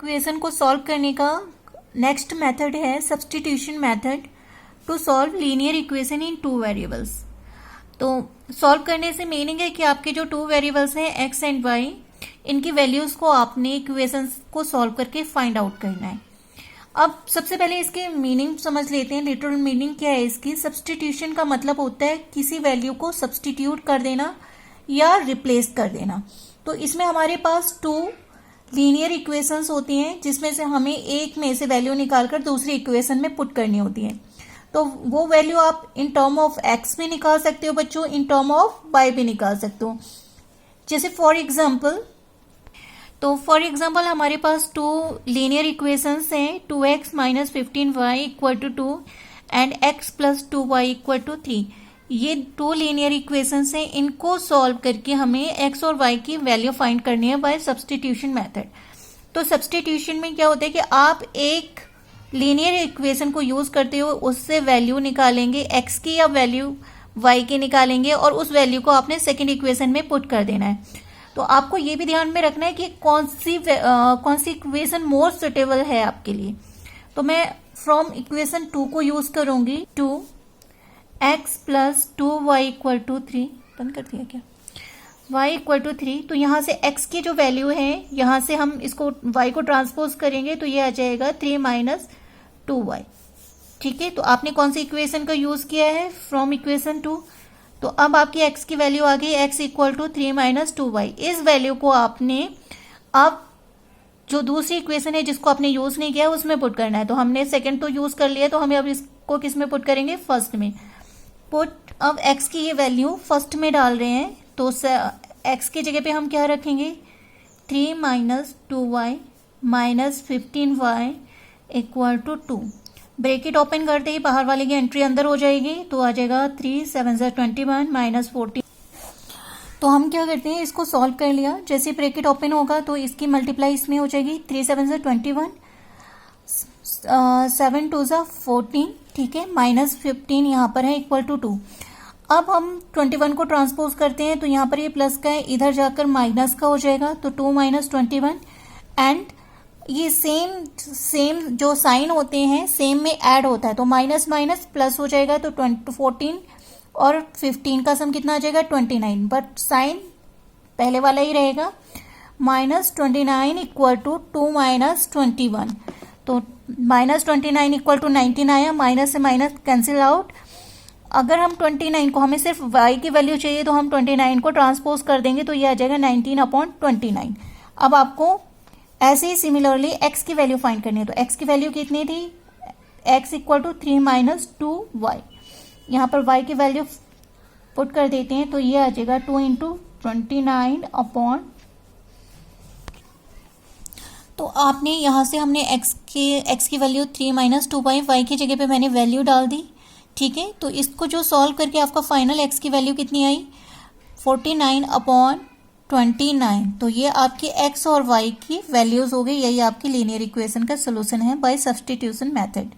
Equation को solve करने का नेक्स्ट मेथड है substitution method to solve linear equation in two variables. तो सॉल्व करने से मीनिंग है कि आपके जो टू वेरिएबल्स हैं एक्स एंड वाई, इनकी वैल्यूज को आपने इक्वेशन को सॉल्व करके फाइंड आउट करना है। अब सबसे पहले इसके मीनिंग समझ लेते हैं। लिटरल मीनिंग क्या है इसकी? सब्स्टिट्यूशन का मतलब होता है किसी वैल्यू को सब्स्टिट्यूट कर देना या रिप्लेस कर देना। तो इसमें हमारे पास टू लीनियर इक्वेशंस होती हैं जिसमें से हमें एक में से वैल्यू निकालकर दूसरी इक्वेशन में पुट करनी होती है। तो वो वैल्यू आप इन टर्म ऑफ एक्स भी निकाल सकते हो बच्चों, इन टर्म ऑफ वाई भी निकाल सकते हो। जैसे फॉर एग्जाम्पल हमारे पास टू लीनियर इक्वेशंस हैं, 2x minus 15y equal to 2 and x plus 2y equal to 3। ये टू लीनियर इक्वेशंस हैं, इनको सॉल्व करके हमें x और y की वैल्यू फाइंड करनी है बाय सब्स्टिट्यूशन मेथड। तो सब्स्टिट्यूशन में क्या होता है कि आप एक लीनियर इक्वेशन को यूज करते हो, उससे वैल्यू निकालेंगे x की या वैल्यू y की निकालेंगे और उस वैल्यू को आपने सेकेंड इक्वेशन में पुट कर देना है। तो आपको ये भी ध्यान में रखना है कि कौन सी इक्वेशन मोर सुटेबल है आपके लिए। तो मैं फ्रॉम इक्वेशन 2 को यूज करूंगी, 2x plus 2y equal to 3। बंद कर दिया क्या? y equal to 3। तो यहाँ से x की जो वैल्यू है, यहाँ से हम इसको y को ट्रांसपोज करेंगे तो ये आ जाएगा 3 माइनस 2y। ठीक है, तो आपने कौन सी इक्वेशन का यूज किया है? From equation 2। तो अब आपकी x की वैल्यू आ गई x equal to 3 minus 2y। इस वैल्यू को आपने अब जो दूसरी इक्वेशन है जिसको आपने यूज नहीं किया उसमें पुट करना है। तो हमने सेकंड तो यूज कर लिया, तो हमें अब इसको किस में पुट करेंगे? फर्स्ट में पुट। अब x की ये वैल्यू फर्स्ट में डाल रहे हैं, तो x की जगह पे हम क्या रखेंगे? 3 minus 2y minus 15y equal to 2। Bracket open करते ही बाहर वाले की एंट्री अंदर हो जाएगी, तो आ जाएगा 3 7 21 माइनस 14। तो हम क्या करते हैं, इसको सॉल्व कर लिया। जैसे ब्रैकेट ओपन होगा तो इसकी मल्टीप्लाई इसमें हो जाएगी, 3 7 21, 7 2 14। ठीक है, माइनस 15 यहाँ पर है इक्वल टू 2। अब हम 21 को ट्रांसपोज करते हैं, तो यहाँ पर ये प्लस का है, इधर जाकर माइनस का हो जाएगा, तो 2 माइनस 21 एंड ये सेम जो साइन होते हैं सेम में ऐड होता है, तो माइनस माइनस प्लस हो जाएगा, तो 14 और 15 का सम कितना आ जाएगा? 29। बट साइन पहले वाला ही रहेगा, माइनस 29 इक्वल टू 2 माइनस 21। तो माइनस 29 इक्वल टू 19 आया, माइनस से माइनस कैंसिल आउट। अगर हम 29 को, हमें सिर्फ y की वैल्यू चाहिए तो हम 29 को ट्रांसपोज कर देंगे, तो ये आ जाएगा 19/29। अब आपको ऐसे ही सिमिलरली x की वैल्यू फाइंड करनी है। तो x की वैल्यू कितनी थी? x equal to 3 minus 2y। यहाँ पर y की वैल्यू पुट कर देते हैं, तो ये आ जाएगा 2 इंटू 29 तो आपने यहाँ से हमने x की वैल्यू 3 माइनस 2y, y की जगह पे मैंने वैल्यू डाल दी। ठीक है, तो इसको जो सॉल्व करके आपका फाइनल x की वैल्यू कितनी आई? 49/29। तो ये आपकी x और y की वैल्यूज हो गई। यही आपकी लीनियर इक्वेशन का सोल्यूशन है बाय सब्स्टिट्यूशन मेथड।